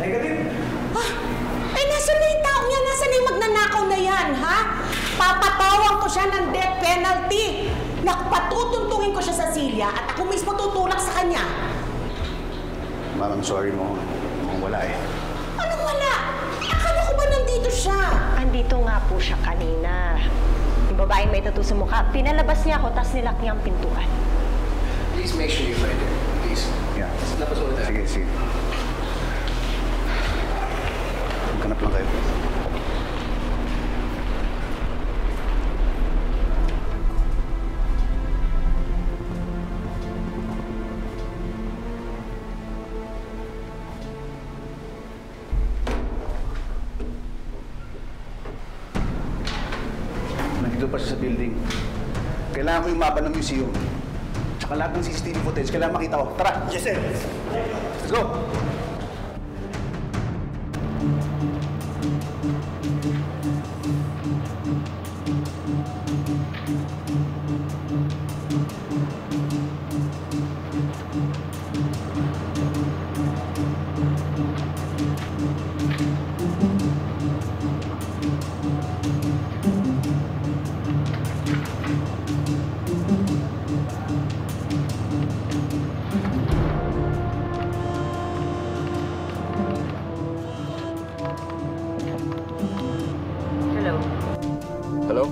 Halika din. Eh, nasan na yung taong yan? Nasan na yung magnanakaw na yan, ha? Papatawan ko siya ng death penalty. Patutuntungin ko siya sa silya at ako mismo tutulak sa kanya. Ma'am, I'm sorry mo. Mukhang wala eh. Anong wala? Akala ko ba nandito siya? Andito nga po siya kanina. Yung babaeng may tattoo sa mukha, pinalabas niya ako, tapos nilak niya ang pintuan. Please make sure you find it. Please. Yeah. Labas ulit tayo. Sige, sige. Maghanap lang kayo. Nandito pa siya sa building. Kailangan ko yung mapa ng museum. Tsaka lahat ng CCTV footage, kailangan makita ko. Tara! Yes, sir! Let's go! Hello?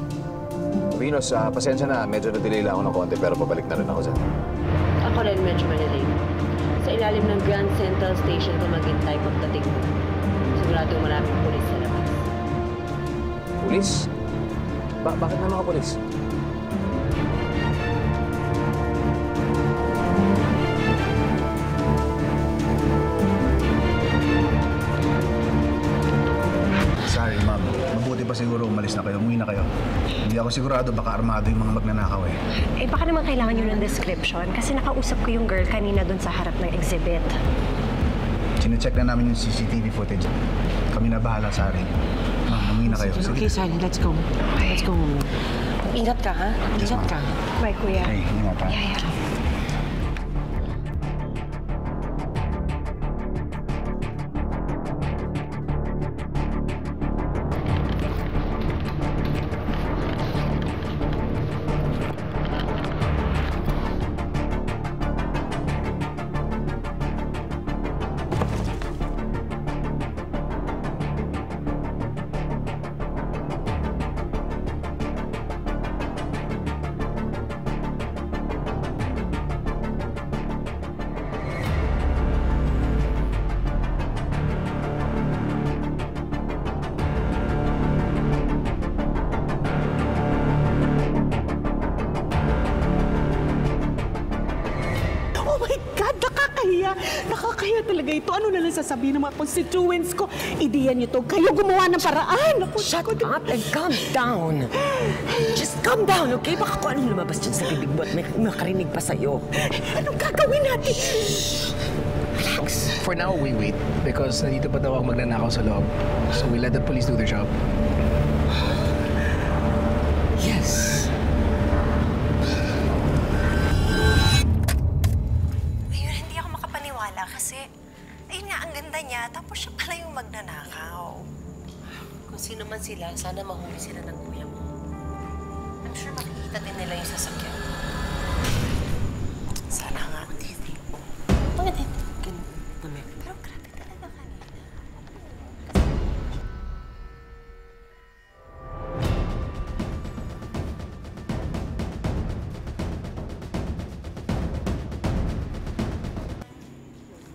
Venus, pasensya na. Medyo na-delay lang ako ng konti pero pabalik na rin ako dyan. Ako rin medyo malilate. Sa ilalim ng Grand Central Station ka maghintay pagdating mo. Siguradong maraming pulis sa labas. Pulis? Bakit na mga pulis? Sorry, ma'am. Mabuti pa siguro umalis na kayo. Umuwi na kayo. Hindi ako sigurado baka armado yung mga magnanakaw eh. Eh baka naman kailangan nyo ng description kasi nakausap ko yung girl kanina dun sa harap ng exhibit. Sine-check na namin yung CCTV footage. Kami na bahala, Sari. Ma'am, umuwi na kayo. Sige. Okay, Sally, let's go. Let's go. Ingat ka, ha? Ingat ka. Bye, kuya. Hey, ingat ha. Yeah. Nakakahiya talaga ito. Ano na lang sasabihin ng mga constituents ko? Idiyan niyo to. Kayo gumawa ng paraan. Shut up and calm down. Just calm down, okay? Baka kung anong lumabas dyan sa bibig mo at may makarinig pa sa'yo. Anong gagawin natin? Relax. For now, we wait because nandito pa daw ang magnanakaw sa loob. So we let the police do their job. Yes. Kasi, ayun nga, ang ganda niya. Tapos siya pala yung magnanakaw. Kung sino man sila, sana mahuli sila ng kuya mo. I'm sure makikita din nila yung sasakyan. Sana nga. Bakit hindi? Pero grabe talaga kanina.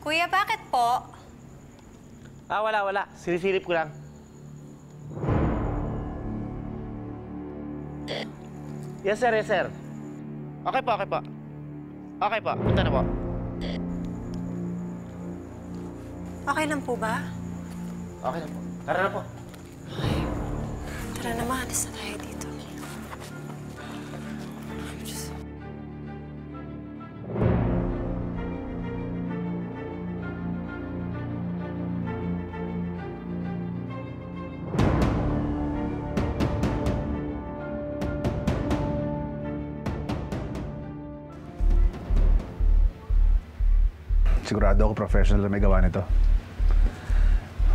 Kuya, bakit po? Wala. Sinisilip ko lang. Yes, sir. Okay po. Punta na po. Okay lang po ba? Okay na po. Tara na po. Tara naman, alis na tayo dito. Sigurado ako professional na may gawa nito.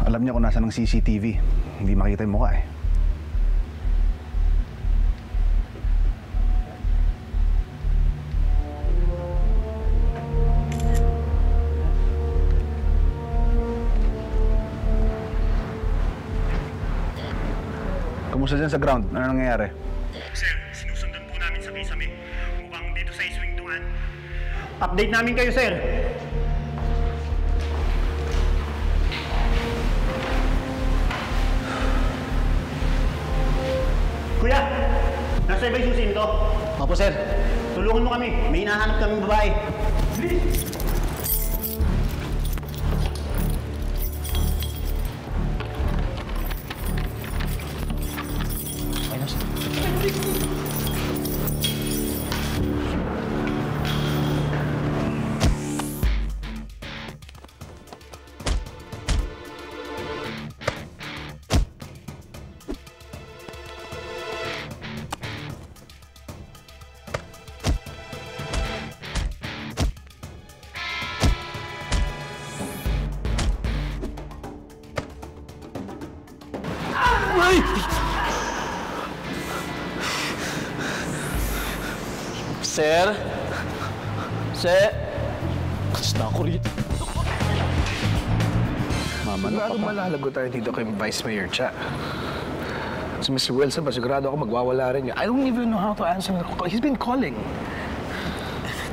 Alam niya kung nasa ng CCTV. Hindi makita yung mukha eh. Kumusta dyan sa ground? Ano nangyayari? Sir, sinusundan po namin sa Kisame. Mukhang dito sa Iswingtungan. Update namin kayo, sir. Kuya, nasa iba yung susi nito? Opo, sir. Tulungan mo kami. May hinahanap kaming babae. Please! Sir? Sir? Basta ako rito. Mama, Sigurado malalago tayo dito kay Vice Mayor Cha. Si Mr. Wilson ba, sigurado ako magwawala rin niya. I don't even know how to answer the call. He's been calling.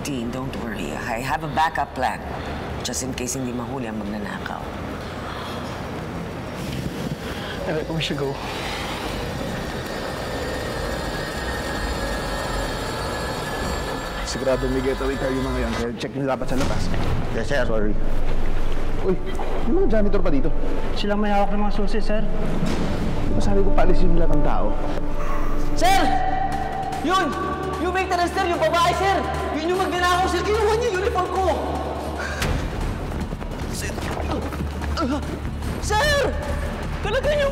Dean, don't worry. I have a backup plan. Just in case hindi mahuli ang magnanakaw. Alright, we should go. Sigurado may getaway tayo yung mga yan. Kaya check nyo dapat sa labas. Yes, sir. Sorry. Uy, yung mga janitor pa dito. Silang may hawak ng mga susi, sir. Di ba sabi ko paalisin yung lahat ng tao? Sir! Yun! Yung maintenance, sir! Yung babae, sir! Yun yung magnanakaw, sir! Kinuha niya yung uniform ko! Sir! Sir! Talaga niyo!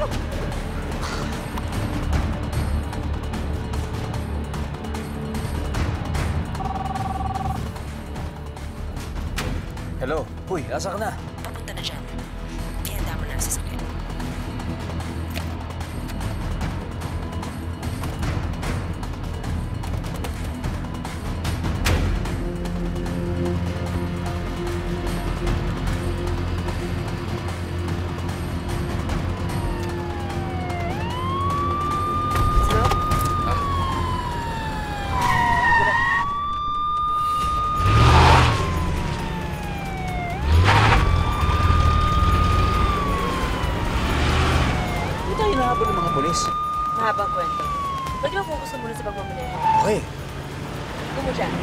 Hello? Uy, nasa ka na? Papunta na dyan. Ihanda mo na ang sasakyan. Hinahabol ng mga polis. Mahabang kwento. Pwede ba focus ka muna sa pagmamaneho? Okay. Gusto mo dyan.